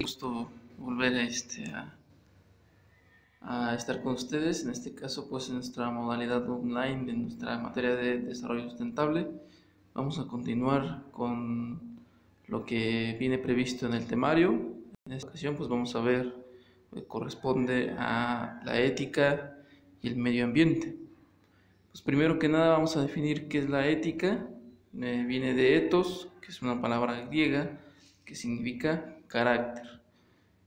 Gusto volver a estar con ustedes, en este caso pues en nuestra modalidad online de nuestra materia de desarrollo sustentable. Vamos a continuar con lo que viene previsto en el temario. En esta ocasión pues vamos a ver corresponde a la ética y el medio ambiente. Pues primero que nada vamos a definir qué es la ética. Viene de ethos, que es una palabra griega que significa carácter.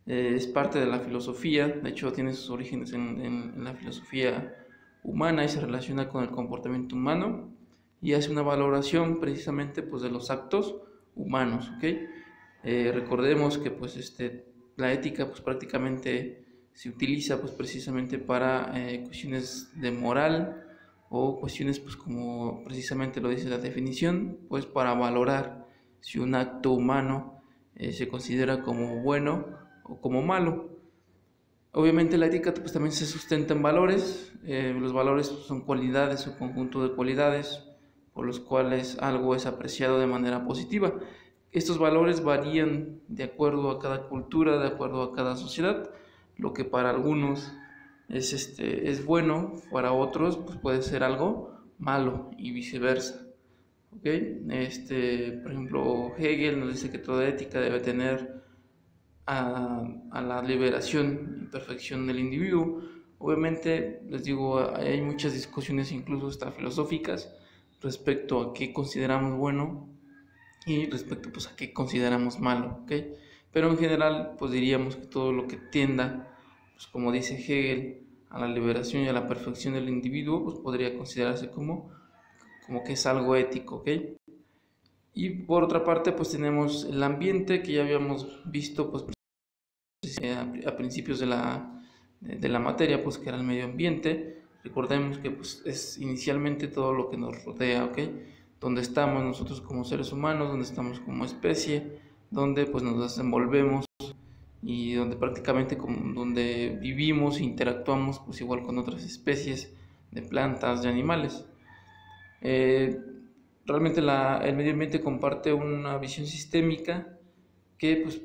Es parte de la filosofía, de hecho tiene sus orígenes en la filosofía humana y se relaciona con el comportamiento humano y hace una valoración precisamente pues, de los actos humanos, ¿okay? Recordemos que pues, la ética pues, prácticamente se utiliza pues, precisamente para cuestiones de moral o cuestiones pues, como precisamente lo dice la definición, pues para valorar si un acto humano se considera como bueno o como malo. Obviamente la ética pues también se sustenta en valores. Los valores son cualidades o conjunto de cualidades por los cuales algo es apreciado de manera positiva. Estos valores varían de acuerdo a cada cultura, de acuerdo a cada sociedad. Lo que para algunos es bueno, para otros pues puede ser algo malo y viceversa. ¿Okay? Por ejemplo, Hegel nos dice que toda ética debe tener a la liberación y perfección del individuo. Obviamente, les digo, hay muchas discusiones, incluso hasta filosóficas, respecto a qué consideramos bueno y respecto pues, a qué consideramos malo, ¿okay? Pero en general, pues diríamos que todo lo que tienda, pues, como dice Hegel, a la liberación y a la perfección del individuo, pues podría considerarse como que es algo ético, ¿ok? Y por otra parte, pues tenemos el ambiente que ya habíamos visto, pues a principios de la materia, pues que era el medio ambiente. Recordemos que pues, es inicialmente todo lo que nos rodea, ¿ok? Donde estamos nosotros como seres humanos, donde estamos como especie, donde pues nos desenvolvemos y donde prácticamente donde vivimos e interactuamos pues igual con otras especies de plantas, de animales. Realmente el medio ambiente comparte una visión sistémica que pues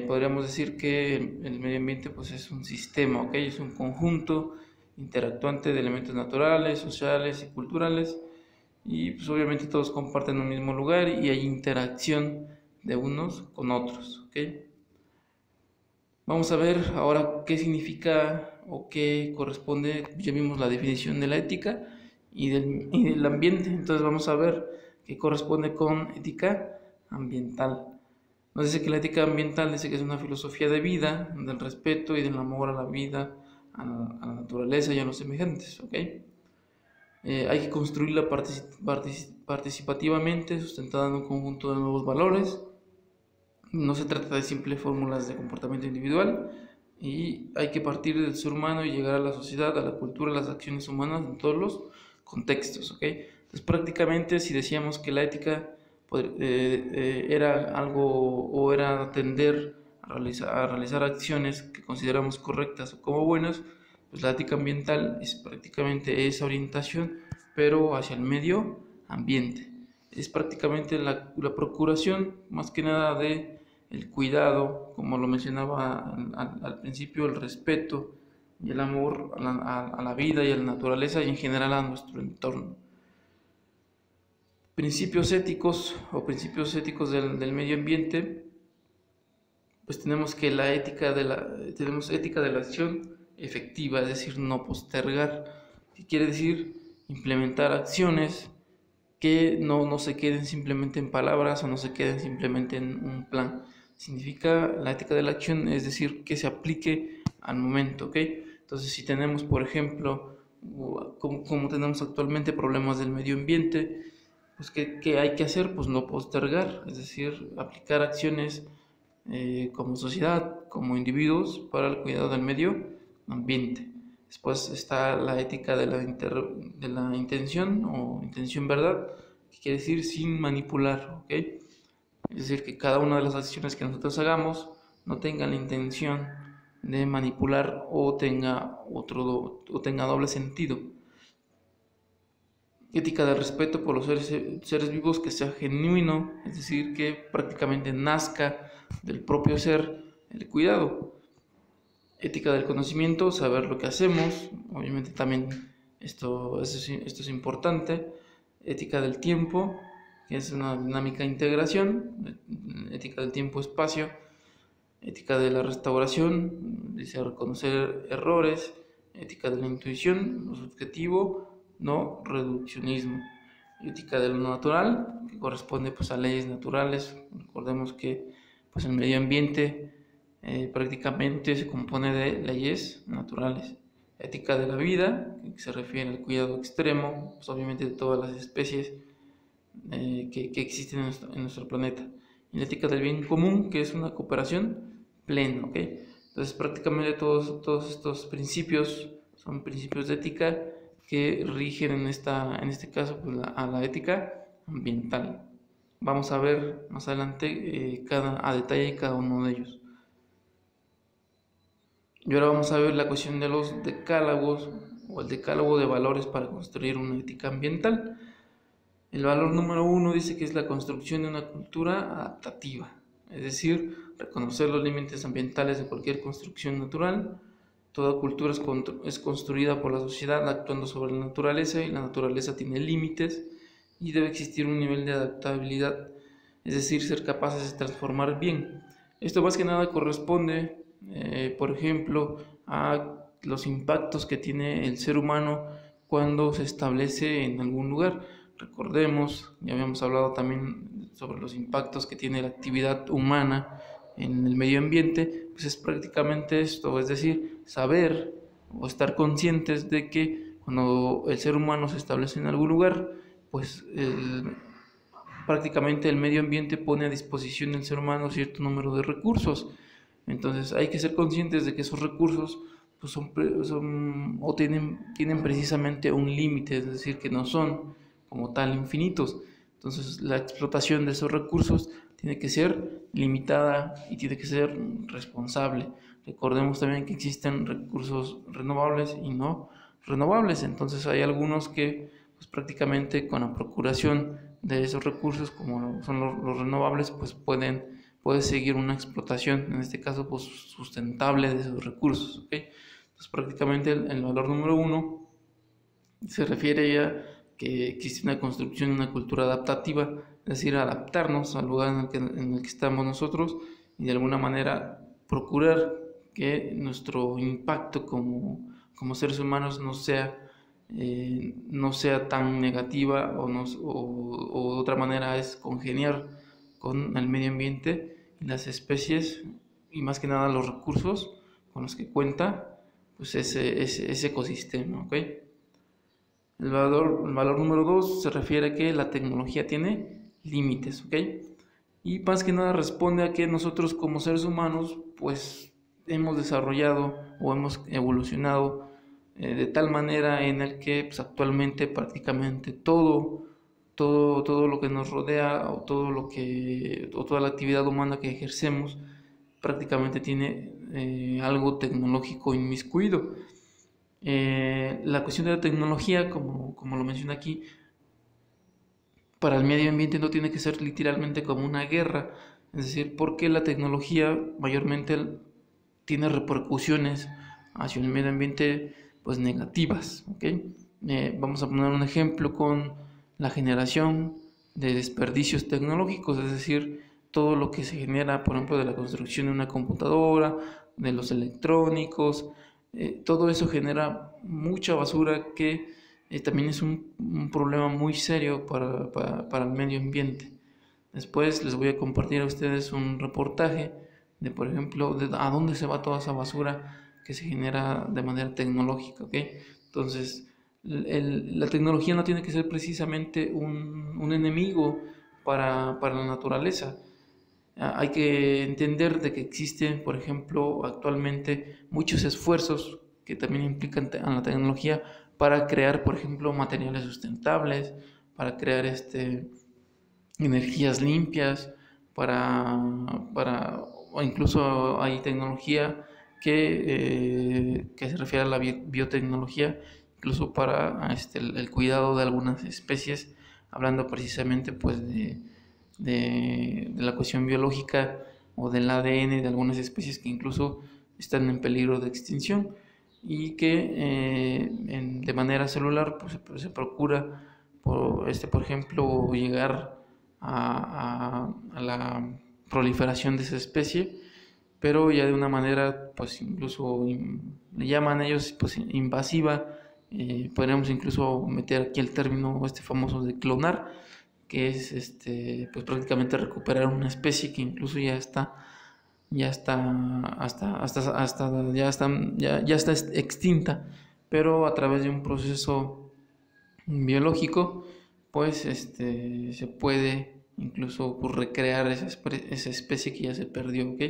podríamos decir que el medio ambiente pues es un sistema, ¿ok? Es un conjunto interactuante de elementos naturales, sociales y culturales y pues obviamente todos comparten un mismo lugar y hay interacción de unos con otros, ¿ok? Vamos a ver ahora qué significa o qué corresponde, ya vimos la definición de la ética y del ambiente, entonces vamos a ver qué corresponde con ética ambiental. Nos dice que la ética ambiental dice que es una filosofía de vida, del respeto y del amor a la vida, a la naturaleza y a los semejantes, ¿ok? Hay que construirla participativamente, sustentada en un conjunto de nuevos valores. No se trata de simples fórmulas de comportamiento individual y hay que partir del ser humano y llegar a la sociedad, a la cultura, a las acciones humanas en todos los contextos, ¿ok? Entonces prácticamente si decíamos que la ética era algo o era tender a realizar acciones que consideramos correctas o como buenas, pues la ética ambiental es prácticamente esa orientación, pero hacia el medio ambiente. Es prácticamente la procuración, más que nada, de el cuidado, como lo mencionaba al principio, el respeto y el amor a la vida y a la naturaleza y en general a nuestro entorno. Principios éticos o principios éticos del medio ambiente, pues tenemos que tenemos ética de la acción efectiva, es decir, no postergar, que quiere decir implementar acciones que no se queden simplemente en palabras o no se queden simplemente en un plan. Significa la ética de la acción, es decir, que se aplique al momento, ¿ok? Entonces, si tenemos, por ejemplo, como tenemos actualmente problemas del medio ambiente, pues ¿qué hay que hacer? Pues no postergar, es decir, aplicar acciones como sociedad, como individuos, para el cuidado del medio ambiente. Después está la ética de la intención o intención verdad, que quiere decir sin manipular, ¿ok? Es decir, que cada una de las acciones que nosotros hagamos no tenga la intención de manipular o tenga doble sentido. Ética de respeto por los seres vivos que sea genuino, es decir, que prácticamente nazca del propio ser, el cuidado. Ética del conocimiento, saber lo que hacemos, obviamente también esto es importante. Ética del tiempo, que es una dinámica de integración. Ética del tiempo-espacio. Ética de la restauración, dice reconocer errores. Ética de la intuición, lo subjetivo, no reduccionismo. Ética de lo natural, que corresponde pues a leyes naturales. Recordemos que pues el medio ambiente prácticamente se compone de leyes naturales. Ética de la vida, que se refiere al cuidado extremo, pues obviamente de todas las especies que existen en nuestro planeta. Y la ética del bien común, que es una cooperación plena, ¿ok? Entonces prácticamente todos estos principios son principios de ética que rigen en este caso pues, a la ética ambiental. Vamos a ver más adelante a detalle cada uno de ellos. Y ahora vamos a ver la cuestión de los decálogos o el decálogo de valores para construir una ética ambiental. El valor número 1 dice que es la construcción de una cultura adaptativa, es decir, reconocer los límites ambientales de cualquier construcción natural. Toda cultura es construida por la sociedad actuando sobre la naturaleza y la naturaleza tiene límites y debe existir un nivel de adaptabilidad, es decir, ser capaces de transformar bien. Esto más que nada corresponde, por ejemplo, a los impactos que tiene el ser humano cuando se establece en algún lugar. Recordemos, ya habíamos hablado también sobre los impactos que tiene la actividad humana en el medio ambiente, pues es prácticamente esto, es decir, saber o estar conscientes de que cuando el ser humano se establece en algún lugar, pues prácticamente el medio ambiente pone a disposición del ser humano cierto número de recursos. Entonces hay que ser conscientes de que esos recursos pues tienen precisamente un límite, es decir, que no son como tal infinitos. Entonces la explotación de esos recursos tiene que ser limitada y tiene que ser responsable. Recordemos también que existen recursos renovables y no renovables, entonces hay algunos que pues, prácticamente con la procuración de esos recursos, como son los renovables, pues puede seguir una explotación, en este caso pues sustentable de esos recursos, ¿okay? Entonces prácticamente el valor número 1 se refiere ya que existe una construcción de una cultura adaptativa, es decir, adaptarnos al lugar en el que estamos nosotros y de alguna manera procurar que nuestro impacto como seres humanos no sea tan negativa o de otra manera es congeniar con el medio ambiente y las especies y más que nada los recursos con los que cuenta pues ese ecosistema, ¿ok? El valor número 2 se refiere a que la tecnología tiene límites, ¿ok? Y más que nada responde a que nosotros como seres humanos pues hemos desarrollado o hemos evolucionado de tal manera en el que pues, actualmente prácticamente todo lo que nos rodea o toda la actividad humana que ejercemos prácticamente tiene algo tecnológico inmiscuido. La cuestión de la tecnología, como lo menciona aquí, para el medio ambiente no tiene que ser literalmente como una guerra, es decir, porque la tecnología mayormente tiene repercusiones hacia el medio ambiente pues negativas, ¿ok? Vamos a poner un ejemplo con la generación de desperdicios tecnológicos, es decir, todo lo que se genera, por ejemplo, de la construcción de una computadora, de los electrónicos, todo eso genera mucha basura que también es un problema muy serio para el medio ambiente. Después les voy a compartir a ustedes un reportaje de, por ejemplo, de a dónde se va toda esa basura que se genera de manera tecnológica, ¿ok? Entonces, la tecnología no tiene que ser precisamente un enemigo para la naturaleza. Hay que entender de que existen, por ejemplo, actualmente muchos esfuerzos que también implican a la tecnología para crear, por ejemplo, materiales sustentables, para crear energías limpias, o incluso hay tecnología que se refiere a la biotecnología, incluso para el cuidado de algunas especies, hablando precisamente pues de la cuestión biológica o del ADN de algunas especies que incluso están en peligro de extinción y que de manera celular pues, se procura, por ejemplo, llegar a la proliferación de esa especie, pero ya de una manera, pues incluso le llaman ellos pues invasiva. Podríamos incluso meter aquí el término famoso de clonar, que es pues prácticamente recuperar una especie que incluso ya está extinta, pero a través de un proceso biológico, pues se puede incluso pues, recrear esa especie que ya se perdió, ¿ok?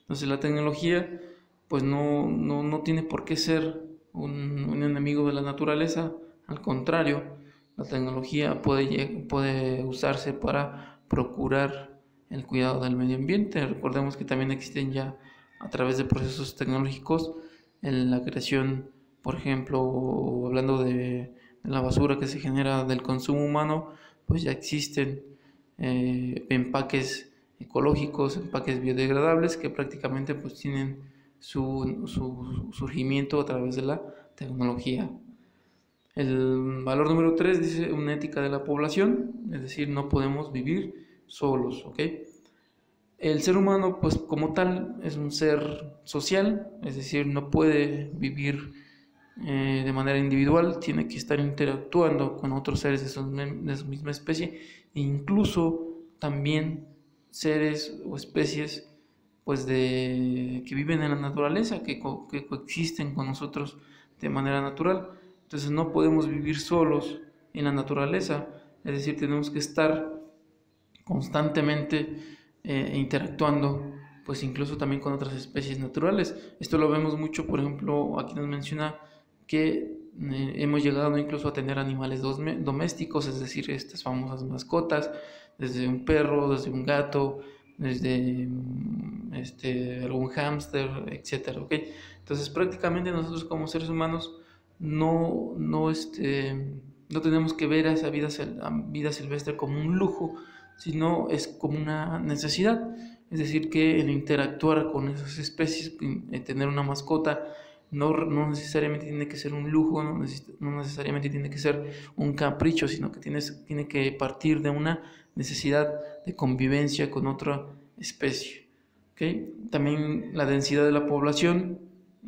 Entonces la tecnología pues no tiene por qué ser un enemigo de la naturaleza, al contrario, la tecnología puede usarse para procurar el cuidado del medio ambiente. Recordemos que también existen ya a través de procesos tecnológicos en la creación, por ejemplo, hablando de la basura que se genera del consumo humano, pues ya existen empaques ecológicos, empaques biodegradables que prácticamente pues tienen su surgimiento a través de la tecnología. El valor número 3 dice una ética de la población, es decir, no podemos vivir solos, ¿ok? El ser humano, pues como tal, es un ser social, es decir, no puede vivir de manera individual, tiene que estar interactuando con otros seres de su misma especie, e incluso también seres o especies pues que viven en la naturaleza, que coexisten con nosotros de manera natural. Entonces no podemos vivir solos en la naturaleza, es decir, tenemos que estar constantemente interactuando, pues incluso también con otras especies naturales. Esto lo vemos mucho, por ejemplo, aquí nos menciona que hemos llegado incluso a tener animales domésticos, es decir, estas famosas mascotas, desde un perro, desde un gato, desde algún hámster, etcétera, ¿ok? Entonces prácticamente nosotros como seres humanos no tenemos que ver a esa vida silvestre como un lujo, sino es como una necesidad. Es decir, que el interactuar con esas especies, tener una mascota, no necesariamente tiene que ser un lujo, no necesariamente tiene que ser un capricho, sino que tiene que partir de una necesidad de convivencia con otra especie. ¿Okay? También la densidad de la población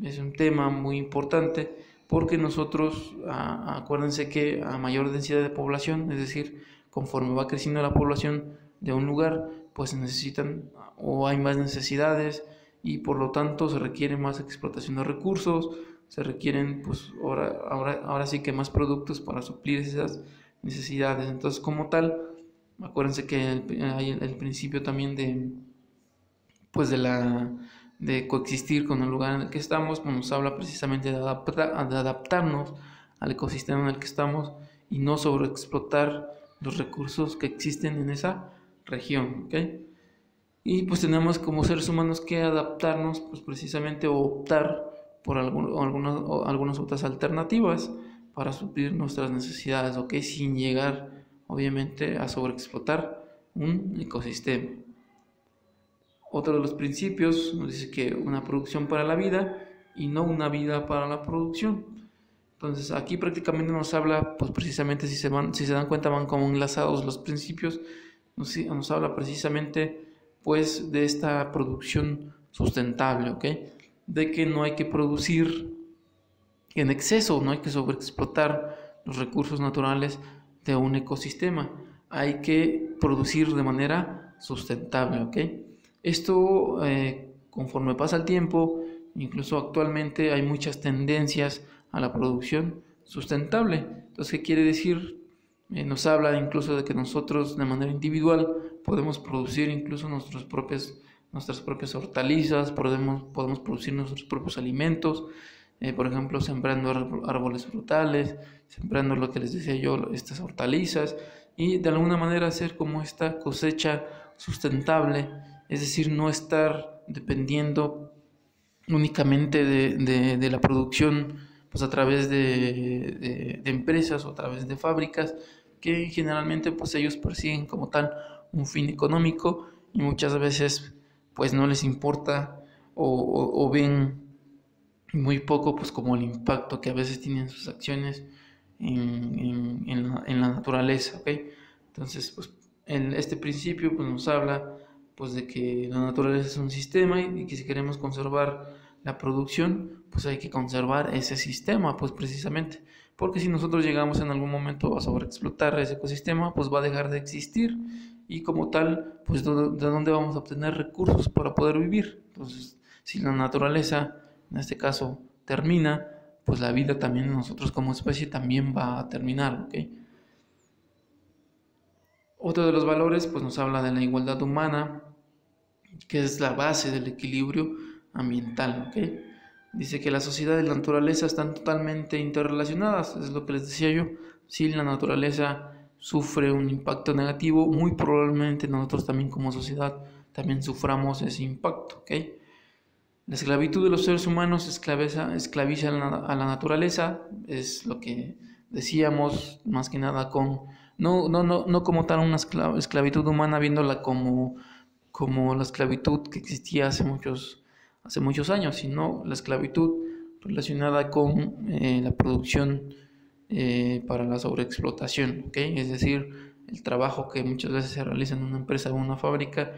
es un tema muy importante, porque nosotros, acuérdense que a mayor densidad de población, es decir, conforme va creciendo la población de un lugar, pues se necesitan o hay más necesidades y por lo tanto se requiere más explotación de recursos, se requieren pues ahora sí que más productos para suplir esas necesidades. Entonces, como tal, acuérdense que hay el principio también de coexistir con el lugar en el que estamos, pues nos habla precisamente de adaptarnos al ecosistema en el que estamos y no sobreexplotar los recursos que existen en esa región, ¿ok? Y pues tenemos como seres humanos que adaptarnos, pues precisamente o optar por algunas otras alternativas para suplir nuestras necesidades, ¿ok? Sin llegar, obviamente, a sobreexplotar un ecosistema. Otro de los principios nos dice que una producción para la vida y no una vida para la producción. Entonces aquí prácticamente nos habla, pues precisamente si se dan cuenta van como enlazados los principios, nos habla precisamente pues de esta producción sustentable, ¿ok? De que no hay que producir en exceso, no hay que sobreexplotar los recursos naturales de un ecosistema, hay que producir de manera sustentable, ¿ok? Esto conforme pasa el tiempo, incluso actualmente hay muchas tendencias a la producción sustentable. Entonces, ¿qué quiere decir? Nos habla incluso de que nosotros de manera individual podemos producir incluso nuestras propias hortalizas, podemos producir nuestros propios alimentos, por ejemplo, sembrando árboles frutales, sembrando lo que les decía yo, estas hortalizas, y de alguna manera hacer como esta cosecha sustentable, es decir, no estar dependiendo únicamente de la producción pues a través de empresas o a través de fábricas que generalmente pues ellos persiguen como tal un fin económico y muchas veces pues no les importa o ven muy poco pues como el impacto que a veces tienen sus acciones en la naturaleza, ¿ok? Entonces, pues este principio pues nos habla pues de que la naturaleza es un sistema y que si queremos conservar la producción, pues hay que conservar ese sistema, pues precisamente, porque si nosotros llegamos en algún momento a sobreexplotar ese ecosistema, pues va a dejar de existir y como tal, pues de dónde vamos a obtener recursos para poder vivir. Entonces, si la naturaleza, en este caso, termina, pues la vida también nosotros como especie también va a terminar, ¿ok? Otro de los valores pues nos habla de la igualdad humana, que es la base del equilibrio ambiental, ¿ok? Dice que la sociedad y la naturaleza están totalmente interrelacionadas, es lo que les decía yo. Si la naturaleza sufre un impacto negativo, muy probablemente nosotros también como sociedad también suframos ese impacto, ¿ok? La esclavitud de los seres humanos esclaviza a la naturaleza, es lo que decíamos más que nada no como tal una esclavitud humana viéndola como la esclavitud que existía hace muchos años, sino la esclavitud relacionada con la producción para la sobreexplotación, ¿okay? Es decir, el trabajo que muchas veces se realiza en una empresa o una fábrica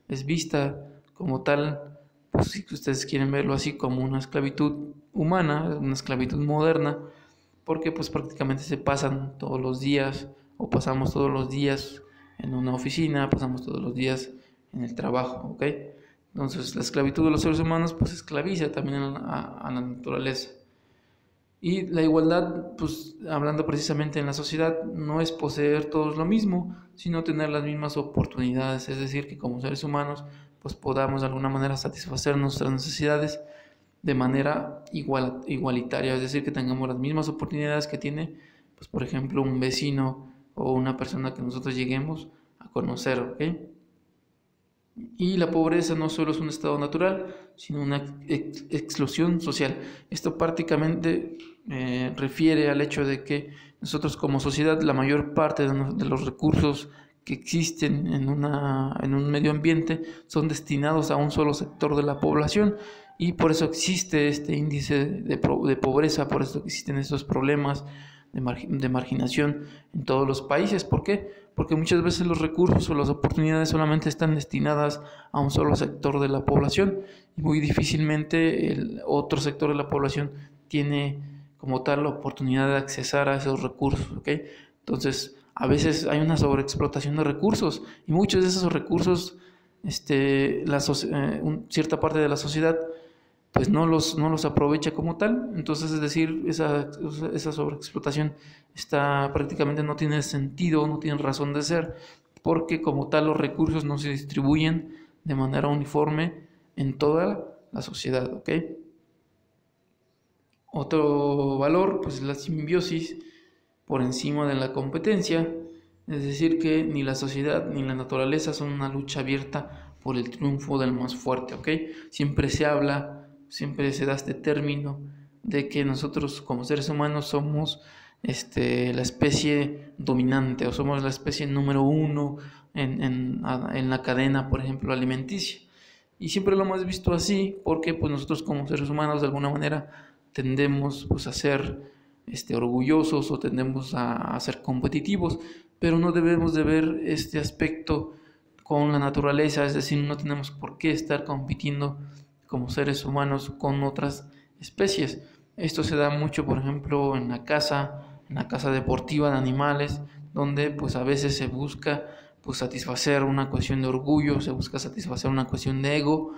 es vista como tal, pues si ustedes quieren verlo así, como una esclavitud humana, una esclavitud moderna, porque pues prácticamente se pasan todos los días o pasamos todos los días en una oficina, pasamos todos los días en el trabajo, ¿ok? Entonces la esclavitud de los seres humanos pues esclaviza también a la naturaleza. Y la igualdad, pues hablando precisamente en la sociedad, no es poseer todos lo mismo, sino tener las mismas oportunidades, es decir, que como seres humanos pues podamos de alguna manera satisfacer nuestras necesidades de manera igualitaria, es decir, que tengamos las mismas oportunidades que tiene, pues por ejemplo, un vecino o una persona que nosotros lleguemos a conocer, ¿ok? Y la pobreza no solo es un estado natural, sino una exclusión social. Esto prácticamente refiere al hecho de que nosotros como sociedad la mayor parte de los recursos que existen en un medio ambiente son destinados a un solo sector de la población y por eso existe este índice de pobreza, por eso existen estos problemas de marginación en todos los países. ¿Por qué? Porque muchas veces los recursos o las oportunidades solamente están destinadas a un solo sector de la población y muy difícilmente el otro sector de la población tiene como tal la oportunidad de accesar a esos recursos, ¿ok? Entonces, a veces hay una sobreexplotación de recursos y muchos de esos recursos, cierta parte de la sociedad pues no los aprovecha como tal. Entonces, es decir, esa sobreexplotación prácticamente no tiene sentido, no tiene razón de ser, porque como tal los recursos no se distribuyen de manera uniforme en toda la sociedad, ¿ok? Otro valor, pues es la simbiosis por encima de la competencia, es decir, que ni la sociedad ni la naturaleza son una lucha abierta por el triunfo del más fuerte, ¿ok? Siempre se da este término de que nosotros como seres humanos somos la especie dominante o somos la especie número uno en la cadena, por ejemplo, alimenticia. Y siempre lo hemos visto así porque pues, nosotros como seres humanos de alguna manera tendemos pues, a ser orgullosos o tendemos a ser competitivos, pero no debemos de ver este aspecto con la naturaleza, es decir, no tenemos por qué estar compitiendo como seres humanos con otras especies. Esto se da mucho, por ejemplo, en la caza deportiva de animales, donde pues a veces se busca pues satisfacer una cuestión de orgullo, se busca satisfacer una cuestión de ego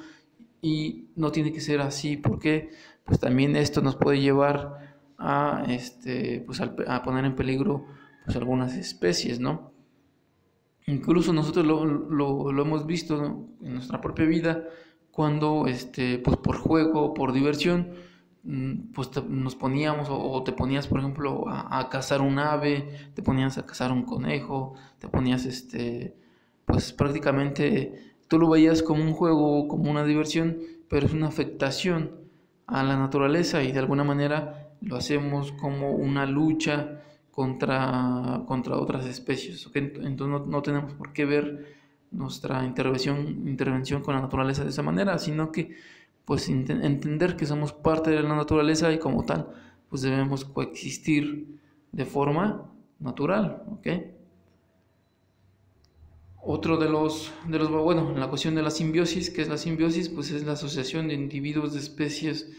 y no tiene que ser así porque pues también esto nos puede llevar a a poner en peligro pues algunas especies, ¿no? Incluso nosotros lo hemos visto, ¿no?, en nuestra propia vida cuando pues por juego o por diversión pues nos poníamos o te ponías por ejemplo a cazar un ave, te ponías a cazar un conejo, te ponías pues prácticamente tú lo veías como un juego, como una diversión, pero es una afectación a la naturaleza y de alguna manera lo hacemos como una lucha contra otras especies, ¿okay? Entonces no tenemos por qué ver nuestra intervención con la naturaleza de esa manera, sino que pues entender que somos parte de la naturaleza y como tal pues debemos coexistir de forma natural, ¿ok? Otro bueno, la cuestión de la simbiosis, ¿qué es la simbiosis? Pues es la asociación de individuos de especies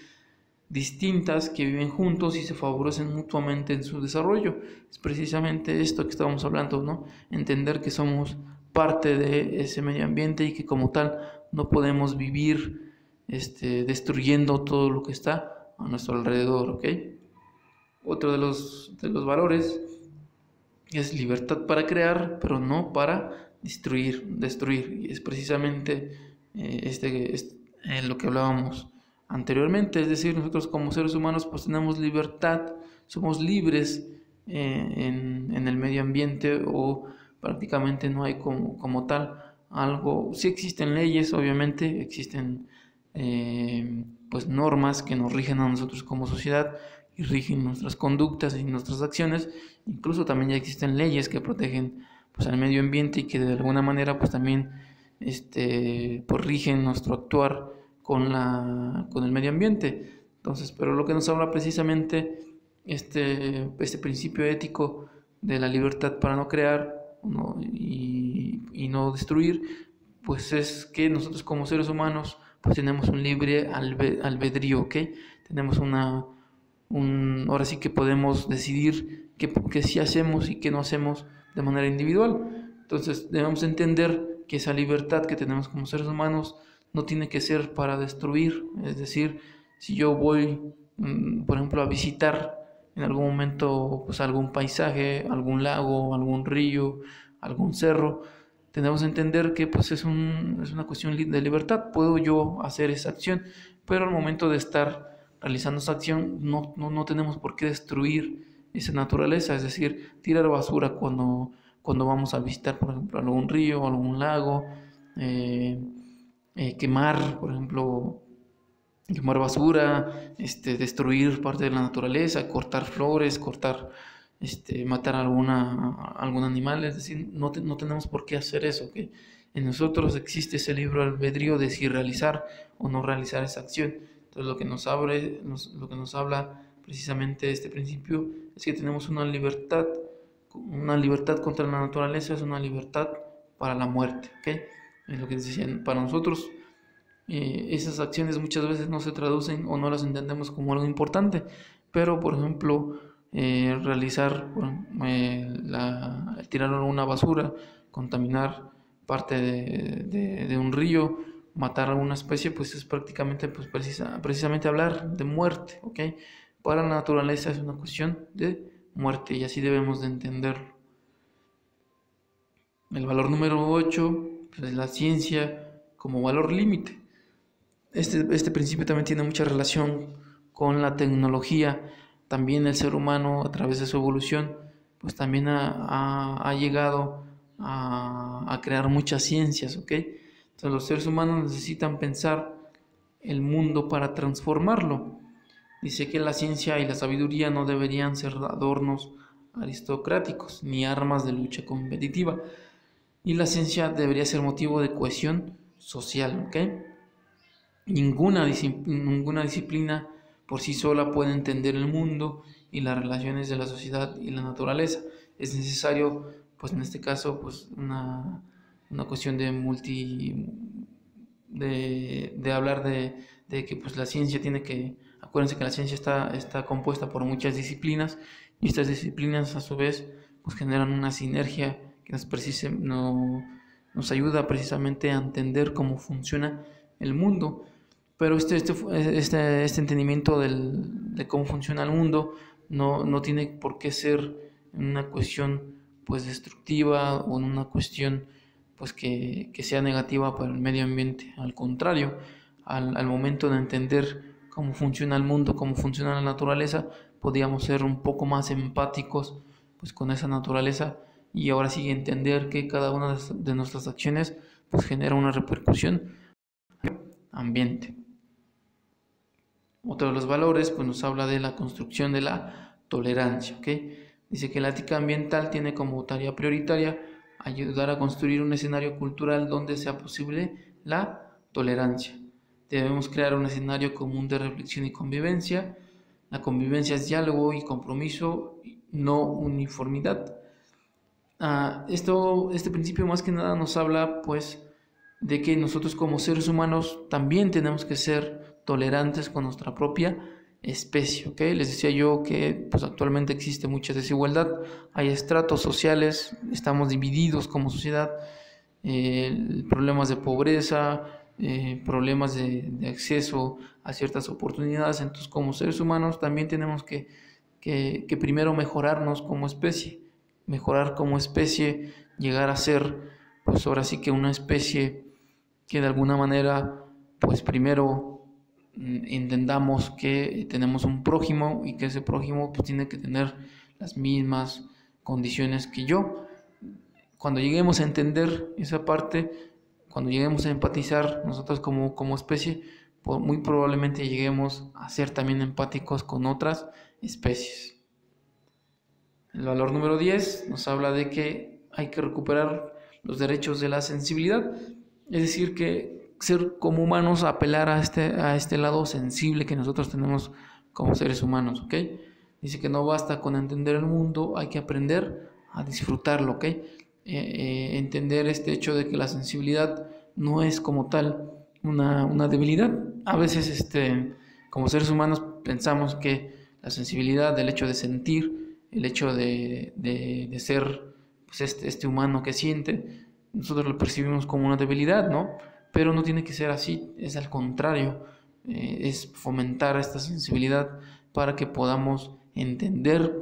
distintas que viven juntos y se favorecen mutuamente en su desarrollo. Es precisamente esto que estábamos hablando, ¿no? Entender que somos parte de ese medio ambiente y que como tal no podemos vivir destruyendo todo lo que está a nuestro alrededor, ¿ok? Otro de los valores es libertad para crear, pero no para destruir. Y es precisamente lo que hablábamos anteriormente, es decir, nosotros como seres humanos pues tenemos libertad, somos libres en el medio ambiente, o prácticamente no hay como tal algo. Sí existen leyes, obviamente, existen pues normas que nos rigen a nosotros como sociedad y rigen nuestras conductas y nuestras acciones. Incluso también ya existen leyes que protegen pues al medio ambiente y que de alguna manera pues también pues rigen nuestro actuar con el medio ambiente. Entonces, pero lo que nos habla precisamente este principio ético de la libertad para no crear y no destruir, pues es que nosotros como seres humanos pues tenemos un libre albedrío, ¿ok? Tenemos ahora sí que podemos decidir qué sí hacemos y qué no hacemos de manera individual. Entonces debemos entender que esa libertad que tenemos como seres humanos no tiene que ser para destruir. Es decir, si yo voy, por ejemplo, a visitar en algún momento pues algún paisaje, algún lago, algún río, algún cerro, tenemos que entender que pues es una cuestión de libertad. Puedo yo hacer esa acción, pero al momento de estar realizando esa acción no tenemos por qué destruir esa naturaleza, es decir, tirar basura cuando vamos a visitar, por ejemplo, algún río, algún lago, quemar, por ejemplo, quemar basura, destruir parte de la naturaleza, cortar flores, matar algún animal. Es decir, no tenemos por qué hacer eso, ¿okay? En nosotros existe ese libre albedrío de si realizar o no realizar esa acción. Entonces lo que nos habla precisamente este principio es que tenemos una libertad contra la naturaleza, es una libertad para la muerte, ¿okay? Es lo que decían. Para nosotros esas acciones muchas veces no se traducen o no las entendemos como algo importante, pero por ejemplo realizar tirar una basura, contaminar parte de un río, matar a una especie, pues es prácticamente pues precisamente hablar de muerte, ¿ok? Para la naturaleza es una cuestión de muerte y así debemos de entenderlo. El valor número 8 pues, es la ciencia como valor límite. Este principio también tiene mucha relación con la tecnología. También el ser humano, a través de su evolución, pues también ha llegado a crear muchas ciencias, ¿ok? Entonces los seres humanos necesitan pensar el mundo para transformarlo. Dice que la ciencia y la sabiduría no deberían ser adornos aristocráticos ni armas de lucha competitiva. Y la ciencia debería ser motivo de cohesión social, ¿ok? Ninguna disciplina por sí sola puede entender el mundo y las relaciones de la sociedad y la naturaleza. Es necesario, pues en este caso, pues una cuestión de hablar de que pues la ciencia acuérdense que la ciencia está compuesta por muchas disciplinas, y estas disciplinas a su vez pues generan una sinergia que nos ayuda precisamente a entender cómo funciona el mundo. Pero este entendimiento de cómo funciona el mundo no tiene por qué ser una cuestión pues destructiva o una cuestión pues que sea negativa para el medio ambiente. Al contrario, al momento de entender cómo funciona el mundo, cómo funciona la naturaleza, podríamos ser un poco más empáticos pues con esa naturaleza, y ahora sí entender que cada una de nuestras acciones pues genera una repercusión ambiente. Otro de los valores pues nos habla de la construcción de la tolerancia, ¿ok? Dice que la ética ambiental tiene como tarea prioritaria ayudar a construir un escenario cultural donde sea posible la tolerancia. Debemos crear un escenario común de reflexión y convivencia. La convivencia es diálogo y compromiso, no uniformidad. Este principio más que nada nos habla pues de que nosotros como seres humanos también tenemos que ser tolerantes con nuestra propia especie, ¿ok? Les decía yo que pues actualmente existe mucha desigualdad, hay estratos sociales, estamos divididos como sociedad, problemas de pobreza, problemas de acceso a ciertas oportunidades. Entonces como seres humanos también tenemos que primero mejorarnos como especie, llegar a ser pues ahora sí que una especie que de alguna manera pues primero entendamos que tenemos un prójimo y que ese prójimo pues tiene que tener las mismas condiciones que yo. Cuando lleguemos a entender esa parte, cuando lleguemos a empatizar nosotros como especie, pues muy probablemente lleguemos a ser también empáticos con otras especies. El valor número 10 nos habla de que hay que recuperar los derechos de la sensibilidad, es decir, que ser como humanos, apelar a este lado sensible que nosotros tenemos como seres humanos, ¿ok? Dice que no basta con entender el mundo, hay que aprender a disfrutarlo, ¿ok? Entender este hecho de que la sensibilidad no es como tal una debilidad. A veces como seres humanos pensamos que la sensibilidad, el hecho de sentir, el hecho de ser pues este humano que siente, nosotros lo percibimos como una debilidad, ¿no? Pero no tiene que ser así, es al contrario, es fomentar esta sensibilidad para que podamos entendernos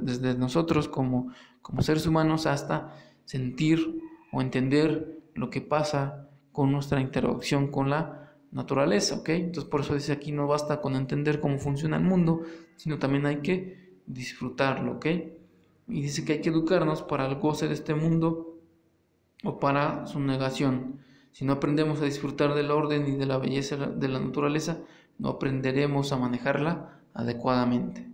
desde nosotros como seres humanos hasta sentir o entender lo que pasa con nuestra interacción con la naturaleza, ¿ok? Entonces por eso dice aquí no basta con entender cómo funciona el mundo, sino también hay que disfrutarlo, ¿ok? Y dice que hay que educarnos para el goce de este mundo o para su negación. Si no aprendemos a disfrutar del orden y de la belleza de la naturaleza, no aprenderemos a manejarla adecuadamente.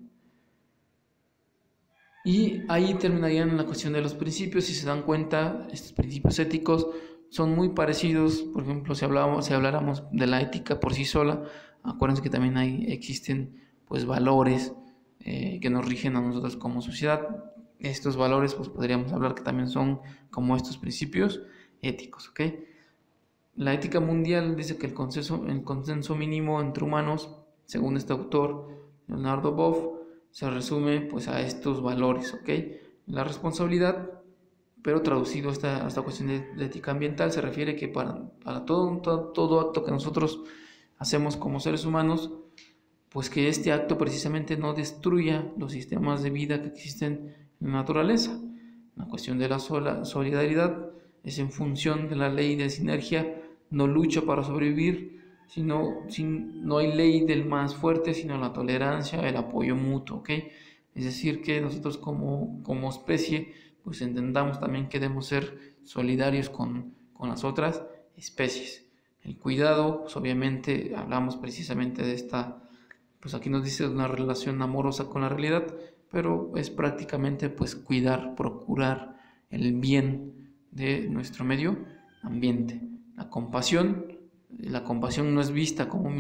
Y ahí terminarían la cuestión de los principios. Si se dan cuenta, estos principios éticos son muy parecidos. Por ejemplo, si habláramos de la ética por sí sola, acuérdense que también existen pues valores que nos rigen a nosotros como sociedad. Estos valores pues podríamos hablar que también son como estos principios éticos, ¿ok? La ética mundial dice que el consenso mínimo entre humanos, según este autor, Leonardo Boff, se resume pues a estos valores, ¿ok? La responsabilidad, pero traducido a esta cuestión de ética ambiental, se refiere que para todo acto que nosotros hacemos como seres humanos, pues que este acto precisamente no destruya los sistemas de vida que existen en la naturaleza. La cuestión de la solidaridad es en función de la ley de sinergia, no lucha para sobrevivir, no hay ley del más fuerte, sino la tolerancia, el apoyo mutuo, ¿ok? Es decir, que nosotros como especie, pues entendamos también que debemos ser solidarios con las otras especies. El cuidado, pues obviamente hablamos precisamente de pues aquí nos dice una relación amorosa con la realidad, pero es prácticamente pues cuidar, procurar el bien de nuestro medio ambiente. La compasión no es vista como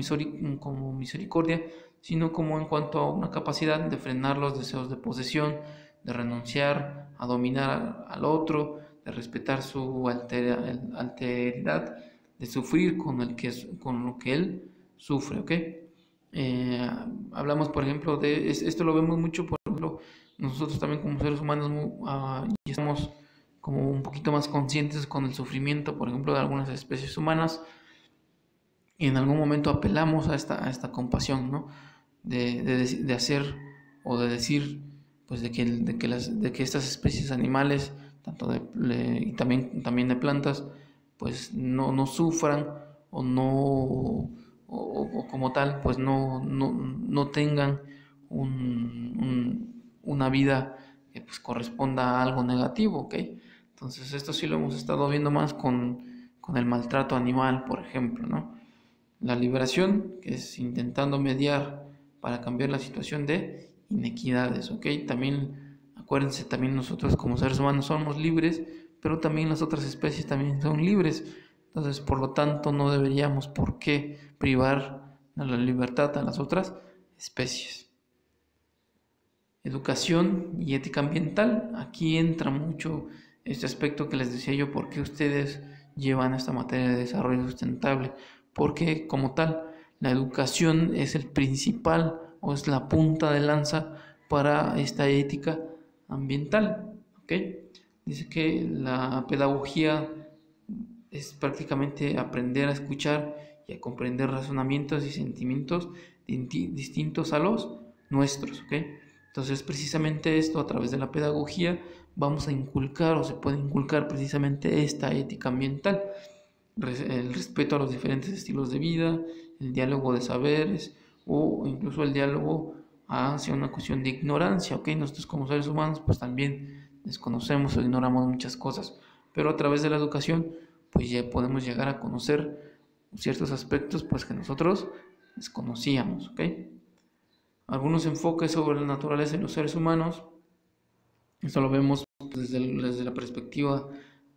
misericordia, sino como en cuanto a una capacidad de frenar los deseos de posesión, de renunciar a dominar al otro, de respetar su alteridad, de sufrir con lo que él sufre, ¿ok? Hablamos, por ejemplo, esto lo vemos mucho, por ejemplo, nosotros también como seres humanos ya estamos como un poquito más conscientes con el sufrimiento, por ejemplo, de algunas especies humanas, y en algún momento apelamos a esta compasión, ¿no? De hacer o de decir, pues de que estas especies animales, y también de plantas, pues no sufran o no o como tal, pues no tengan una vida que pues corresponda a algo negativo, ¿ok? Entonces esto sí lo hemos estado viendo más con el maltrato animal, por ejemplo, ¿no? La liberación, que es intentando mediar para cambiar la situación de inequidades, ¿ok? También Acuérdense, también nosotros como seres humanos somos libres, pero también las otras especies también son libres. Entonces, por lo tanto, no deberíamos por qué privar de la libertad a las otras especies. Educación y ética ambiental. Aquí entra mucho este aspecto que les decía yo, por qué ustedes llevan esta materia de desarrollo sustentable. Porque como tal, la educación es el principal o es la punta de lanza para esta ética ambiental. ¿Ok? Dice que la pedagogía es prácticamente aprender a escuchar y a comprender razonamientos y sentimientos distintos a los nuestros, ¿ok? Entonces, precisamente esto, a través de la pedagogía, vamos a inculcar o se puede inculcar precisamente esta ética ambiental, el respeto a los diferentes estilos de vida, el diálogo de saberes o incluso el diálogo hacia una cuestión de ignorancia, ¿ok? Nosotros como seres humanos pues también desconocemos o ignoramos muchas cosas, pero a través de la educación pues ya podemos llegar a conocer ciertos aspectos pues que nosotros desconocíamos, ¿ok? Algunos enfoques sobre la naturaleza y los seres humanos, esto lo vemos desde la perspectiva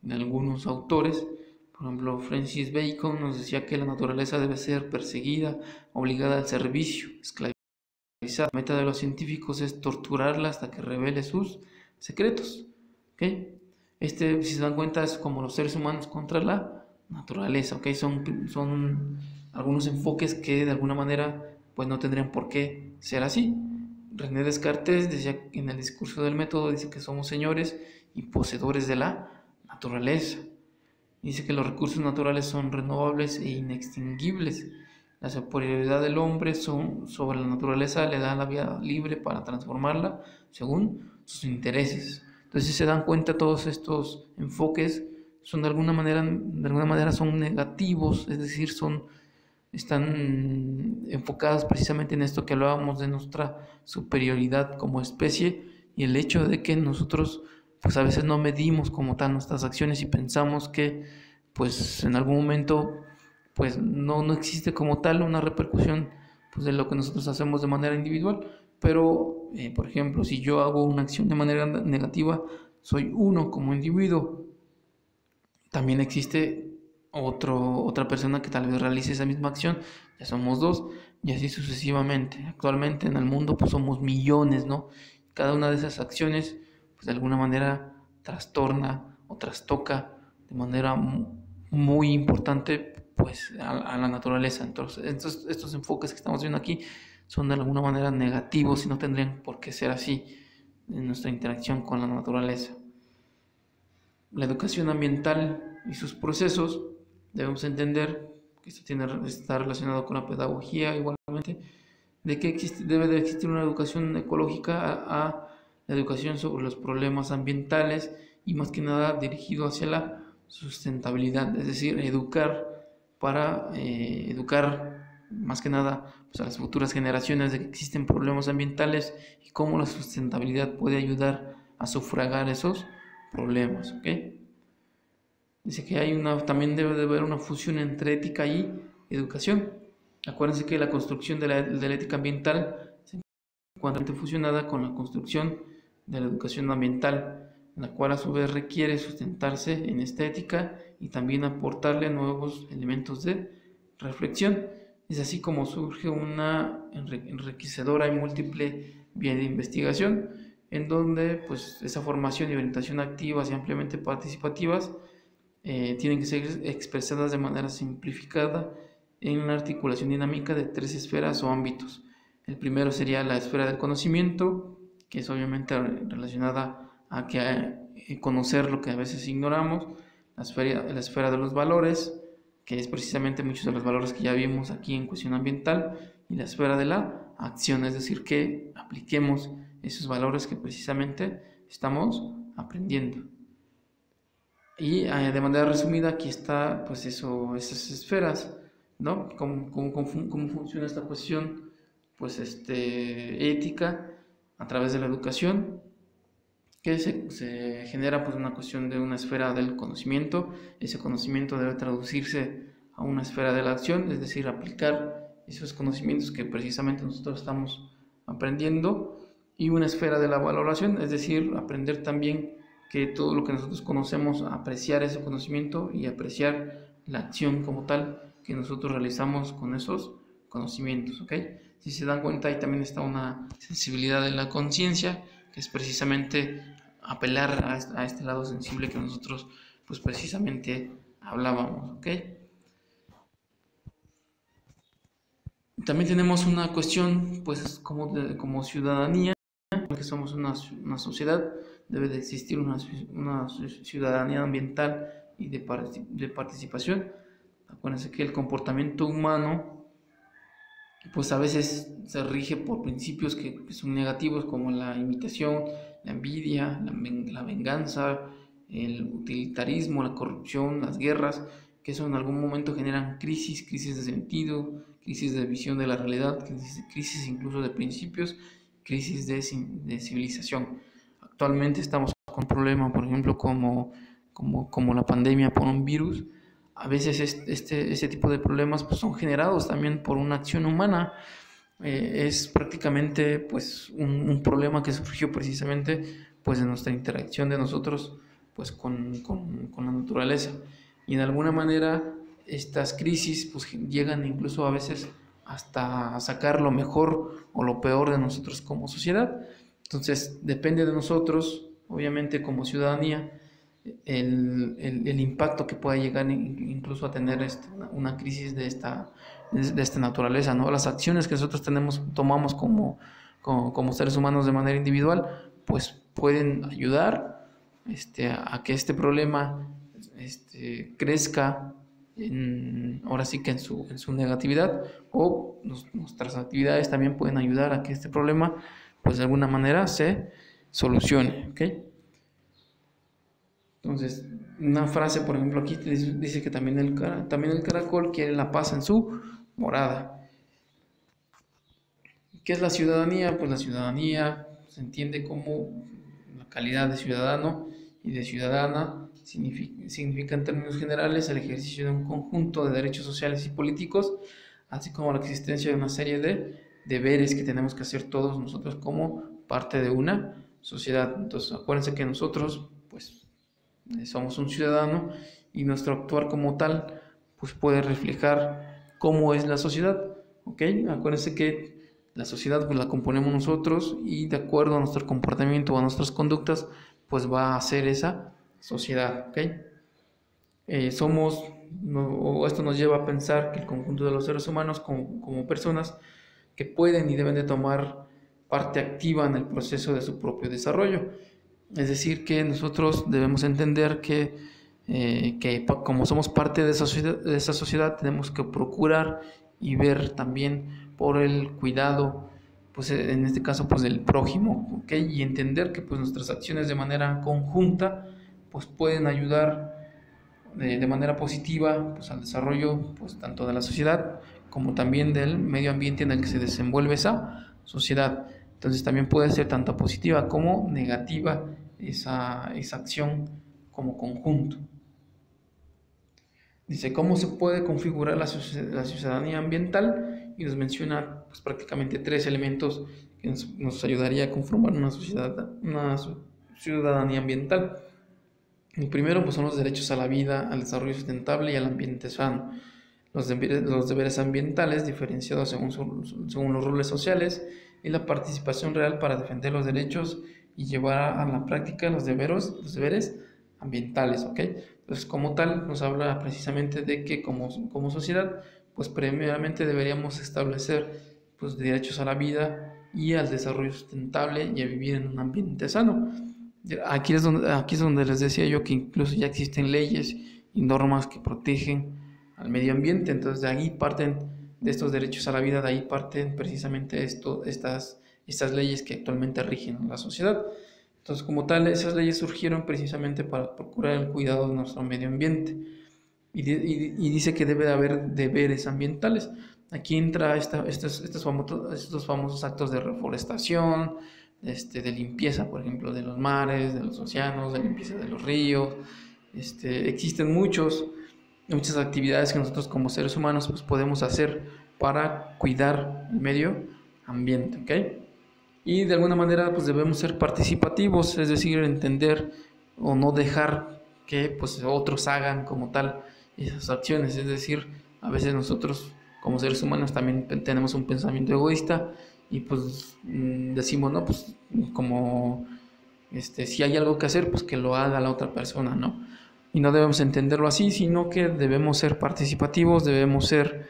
de algunos autores. Por ejemplo, Francis Bacon nos decía que la naturaleza debe ser perseguida, obligada al servicio, esclavizada. La meta de los científicos es torturarla hasta que revele sus secretos. ¿Okay? Si se dan cuenta, es como los seres humanos contra la naturaleza. ¿Okay? Son algunos enfoques que de alguna manera pues no tendrían por qué ser así. René Descartes decía en el discurso del método, dice que somos señores y poseedores de la naturaleza. Dice que los recursos naturales son renovables e inextinguibles. La superioridad del hombre sobre la naturaleza le da la vía libre para transformarla según sus intereses. Entonces, si se dan cuenta, todos estos enfoques son de alguna manera son negativos, es decir, están enfocados precisamente en esto que hablábamos de nuestra superioridad como especie y el hecho de que nosotros pues a veces no medimos como tal nuestras acciones y pensamos que pues en algún momento pues no existe como tal una repercusión pues de lo que nosotros hacemos de manera individual, pero por ejemplo, si yo hago una acción de manera negativa, soy uno como individuo. También existe otra persona que tal vez realice esa misma acción, ya somos dos, y así sucesivamente. Actualmente en el mundo pues somos millones, ¿no? Cada una de esas acciones pues de alguna manera trastorna o trastoca de manera muy importante pues a la naturaleza. Entonces estos enfoques que estamos viendo aquí son de alguna manera negativos y no tendrían por qué ser así en nuestra interacción con la naturaleza. La educación ambiental y sus procesos, debemos entender que esto está relacionado con la pedagogía igualmente, de que debe de existir una educación ecológica a la educación sobre los problemas ambientales y más que nada dirigido hacia la sustentabilidad, es decir, educar para educar más que nada pues, a las futuras generaciones de que existen problemas ambientales y cómo la sustentabilidad puede ayudar a sufragar esos problemas, ¿ok? Dice que también debe de haber una fusión entre ética y educación. Acuérdense que la construcción de la ética ambiental se encuentra fusionada con la construcción de la educación ambiental, la cual a su vez requiere sustentarse en esta ética y también aportarle nuevos elementos de reflexión. Es así como surge una enriquecedora y múltiple vía de investigación, en donde pues esa formación y orientación activas y ampliamente participativas tienen que ser expresadas de manera simplificada en la articulación dinámica de tres esferas o ámbitos. El primero sería la esfera del conocimiento, que es obviamente relacionada a conocer lo que a veces ignoramos, la esfera de los valores, que es precisamente muchos de los valores que ya vimos aquí en cuestión ambiental, y la esfera de la acción, es decir, que apliquemos esos valores que precisamente estamos aprendiendo. Y de manera resumida aquí está pues esas esferas, ¿no? ¿Cómo funciona esta cuestión pues ética a través de la educación? Que se genera pues una cuestión de una esfera del conocimiento. Ese conocimiento debe traducirse a una esfera de la acción, es decir, aplicar esos conocimientos que precisamente nosotros estamos aprendiendo y una esfera de la valoración, es decir, aprender también que todo lo que nosotros conocemos, apreciar ese conocimiento y apreciar la acción como tal que nosotros realizamos con esos conocimientos, ¿ok? Si se dan cuenta, ahí también está una sensibilidad de la conciencia, que es precisamente apelar a este lado sensible que nosotros, pues precisamente hablábamos, ¿ok? También tenemos una cuestión, pues como ciudadanía, que somos una sociedad, debe de existir una ciudadanía ambiental y de participación. Acuérdense que el comportamiento humano, pues a veces se rige por principios que son negativos, como la imitación, la envidia, la venganza, el utilitarismo, la corrupción, las guerras, que eso en algún momento generan crisis de sentido, crisis de visión de la realidad, crisis incluso de principios, crisis de civilización. Actualmente estamos con un problema, por ejemplo, como la pandemia por un virus. A veces este tipo de problemas pues, son generados también por una acción humana. Es prácticamente pues, un problema que surgió precisamente pues, de nuestra interacción de nosotros pues, con la naturaleza. Y de alguna manera estas crisis pues, llegan incluso a veces hasta sacar lo mejor o lo peor de nosotros como sociedad. Entonces depende de nosotros, obviamente como ciudadanía, el impacto que pueda llegar incluso a tener una crisis de esta naturaleza, ¿no? Las acciones que nosotros tomamos como seres humanos de manera individual, pues pueden ayudar a que este problema crezca ahora sí que en su negatividad, o nuestras actividades también pueden ayudar a que este problema pues de alguna manera se solucione, ¿ok? Entonces, una frase, por ejemplo, aquí dice que también el caracol quiere la paz en su morada. ¿Qué es la ciudadanía? Pues la ciudadanía se entiende como la calidad de ciudadano y de ciudadana. Significa en términos generales el ejercicio de un conjunto de derechos sociales y políticos, así como la existencia de una serie de deberes que tenemos que hacer todos nosotros como parte de una sociedad. Entonces, acuérdense que nosotros, pues, somos un ciudadano y nuestro actuar como tal pues puede reflejar cómo es la sociedad, ¿ok? Acuérdense que la sociedad pues la componemos nosotros y de acuerdo a nuestro comportamiento o a nuestras conductas pues va a ser esa sociedad, ¿ok? Esto nos lleva a pensar que el conjunto de los seres humanos como personas que pueden y deben de tomar parte activa en el proceso de su propio desarrollo. Es decir, que nosotros debemos entender que como somos parte de esa sociedad, tenemos que procurar y ver también por el cuidado, pues en este caso, pues del prójimo, ¿ok? Y entender que pues nuestras acciones de manera conjunta, pues pueden ayudar de manera positiva, pues al desarrollo, pues tanto de la sociedad como también del medio ambiente en el que se desenvuelve esa sociedad. Entonces también puede ser tanto positiva como negativa esa acción como conjunto. Dice, ¿cómo se puede configurar la ciudadanía ambiental? Y nos menciona pues, prácticamente 3 elementos que nos ayudaría a conformar una ciudadanía ambiental. El primero pues, son los derechos a la vida, al desarrollo sustentable y al ambiente sano. Los deberes ambientales diferenciados según los roles sociales y la participación real para defender los derechos y llevar a la práctica los deberes ambientales, ¿ok? Entonces, como tal, nos habla precisamente de que como sociedad, pues primeramente deberíamos establecer pues, derechos a la vida y al desarrollo sustentable y a vivir en un ambiente sano. Aquí es donde les decía yo que incluso ya existen leyes y normas que protegen al medio ambiente, entonces de ahí parten de estos derechos a la vida, de ahí parten precisamente estas leyes que actualmente rigen la sociedad. Entonces, como tal, esas leyes surgieron precisamente para procurar el cuidado de nuestro medio ambiente y dice que debe de haber deberes ambientales. Aquí entra estos famosos actos de reforestación, de limpieza, por ejemplo, de los mares, de los océanos, de limpieza de los ríos. Existen muchas actividades que nosotros como seres humanos pues, podemos hacer para cuidar el medio ambiente, ¿ok? Y de alguna manera pues debemos ser participativos, es decir, entender o no dejar que pues otros hagan como tal esas acciones. Es decir, a veces nosotros como seres humanos también tenemos un pensamiento egoísta y pues decimos, no, pues como si hay algo que hacer, pues que lo haga la otra persona, ¿no? Y no debemos entenderlo así, sino que debemos ser participativos, debemos ser,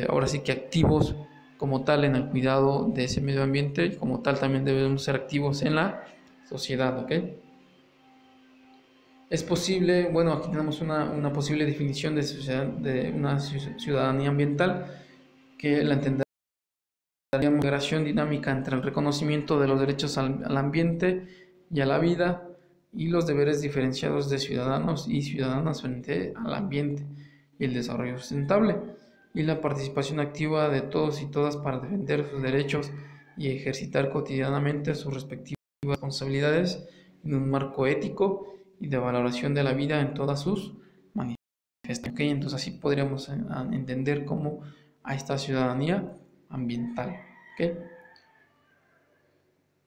ahora sí que activos como tal en el cuidado de ese medio ambiente y como tal también debemos ser activos en la sociedad, ¿ok? Es posible, bueno, aquí tenemos una posible definición de, sociedad, de una ciudadanía ambiental que la entenderíamos como integración dinámica entre el reconocimiento de los derechos al ambiente y a la vida y los deberes diferenciados de ciudadanos y ciudadanas frente al ambiente y el desarrollo sustentable, y la participación activa de todos y todas para defender sus derechos y ejercitar cotidianamente sus respectivas responsabilidades en un marco ético y de valoración de la vida en todas sus manifestaciones. ¿Okay? Entonces así podríamos entender cómo a esta ciudadanía ambiental. ¿Okay?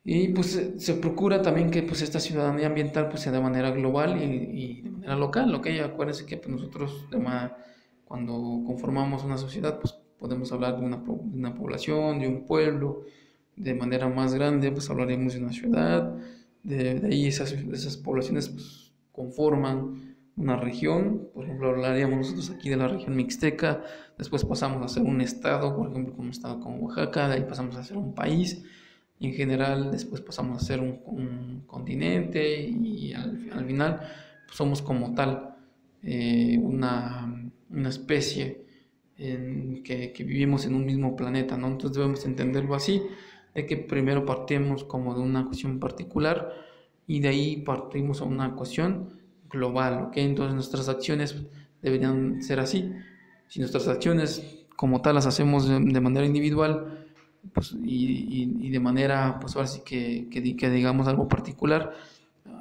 Y pues se procura también que pues esta ciudadanía ambiental pues sea de manera global y de manera local, ¿ok? Acuérdense que pues, nosotros cuando conformamos una sociedad pues podemos hablar de una población, de un pueblo, de manera más grande pues hablaríamos de una ciudad, de ahí esas poblaciones pues conforman una región, por ejemplo hablaríamos nosotros aquí de la región mixteca, después pasamos a ser un estado, por ejemplo como un estado como Oaxaca, de ahí pasamos a ser un país, y en general después pasamos a ser un continente y al final pues somos como tal una especie que vivimos en un mismo planeta, ¿no? Entonces debemos entenderlo así, de que primero partimos como de una cuestión particular y de ahí partimos a una cuestión global, ¿ok? Entonces nuestras acciones deberían ser así. Si nuestras acciones como tal las hacemos de manera individual, pues, y de manera, pues ahora sí que digamos algo particular,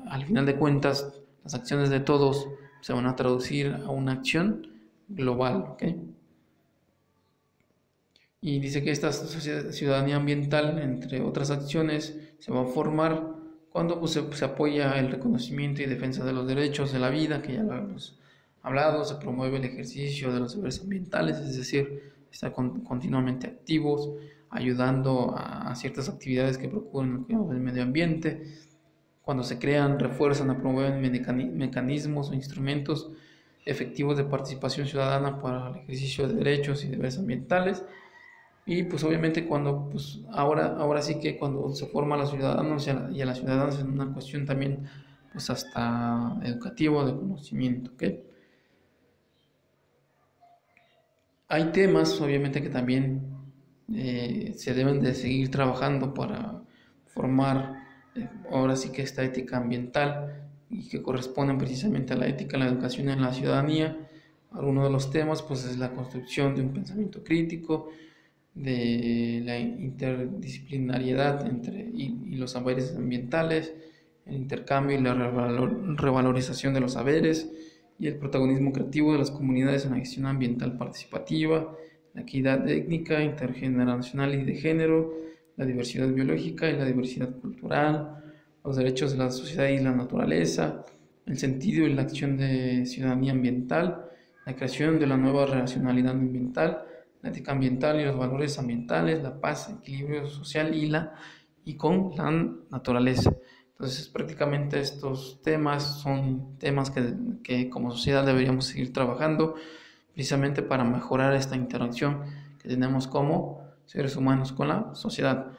al final de cuentas, las acciones de todos se van a traducir a una acción global, ¿ok? Y dice que esta ciudadanía ambiental, entre otras acciones, se va a formar cuando pues, se apoya el reconocimiento y defensa de los derechos de la vida, que ya lo hemos hablado, se promueve el ejercicio de los deberes ambientales, es decir, estar continuamente activos, ayudando a ciertas actividades que procuran el cuidado del medio ambiente. Cuando se crean, refuerzan o promueven mecanismos o instrumentos efectivos de participación ciudadana para el ejercicio de derechos y deberes ambientales. Y pues obviamente cuando, pues ahora sí que cuando se forma a los ciudadanos y a las ciudadanas en una cuestión también, pues hasta educativo, de conocimiento, ¿ok? Hay temas, obviamente, que también se deben de seguir trabajando para formar, ahora sí que esta ética ambiental y que corresponden precisamente a la ética, la educación en la ciudadanía. Algunos de los temas, pues, es la construcción de un pensamiento crítico, de la interdisciplinariedad y los saberes ambientales, el intercambio y la revalorización de los saberes y el protagonismo creativo de las comunidades en la gestión ambiental participativa, la equidad étnica, intergeneracional y de género, la diversidad biológica y la diversidad cultural, los derechos de la sociedad y la naturaleza, el sentido y la acción de ciudadanía ambiental, la creación de la nueva racionalidad ambiental, la ética ambiental y los valores ambientales, la paz, el equilibrio social y con la naturaleza. Entonces, prácticamente estos temas son temas que como sociedad deberíamos seguir trabajando precisamente para mejorar esta interacción que tenemos como seres humanos con la sociedad,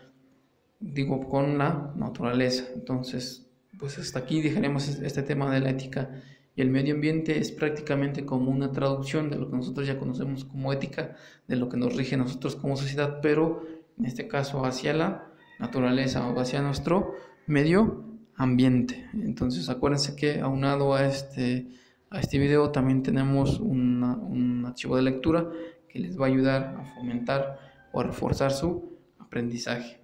digo, con la naturaleza. Entonces, pues hasta aquí dejaremos este tema de la ética y el medio ambiente. Es prácticamente como una traducción de lo que nosotros ya conocemos como ética, de lo que nos rige a nosotros como sociedad, pero en este caso hacia la naturaleza o hacia nuestro medio ambiente. Entonces acuérdense que aunado a este video también tenemos un archivo de lectura que les va a ayudar a fomentar o a reforzar su aprendizaje.